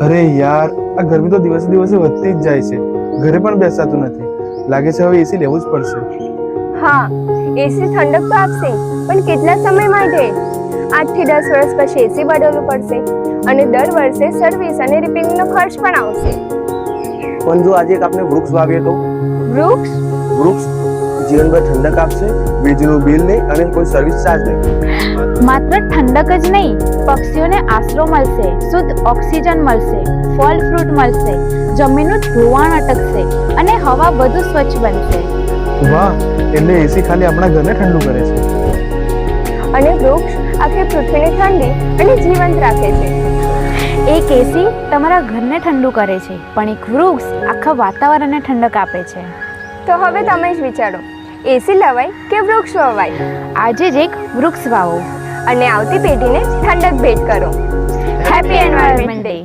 અરે યાર, આ ગરમી તો દિવસે દિવસે વધતી જ જાય છે. ઘરે પણ બેસાતું નથી. લાગે છે હવે એસી લેવું જ પડશે. હા, એસી ઠંડક તો આપશે, પણ કેટલા સમય માટે? 8 થી 10 વર્ષ પછી એસી બદલવું પડશે અને દર વર્ષે સર્વિસ અને રિપેરિંગનો ખર્ચ પણ આવશે. પણ જો આજે એક આપણે વૃક્ષ વાવીએ તો? વૃક્ષ જીવનભર ઠંડક આપશે, વીજળીનું બિલ નહીં અને કોઈ સર્વિસ ચાર્જ નહીં. માત્ર ઠંડક જ નહીં, પક્ષીઓને આશરો મળશે, શુદ્ધ ઓક્સિજન મળશે, ફળ ફ્રૂટ મળશે, જમીનનું ધોવાણ અટકશે અને હવા વધુ સ્વચ્છ બનશે. વાહ, એટલે એસી ખાલી આપણા ઘરને ઠંડુ કરે છે. અને વૃક્ષ આખી પૃથ્વીને ઠંડી અને જીવંત રાખે છે. એક એસી તમારા ઘરને ઠંડુ કરે છે, પણ એક વૃક્ષ આખા વાતાવરણને ઠંડક આપે છે. તો હવે તમે જ વિચારો, એસી લવાય કે વૃક્ષ વવાય? આજે જ એક વૃક્ષ વાવો અને આવતી પેઢીને ઠંડક ભેટ કરો. Happy environment day.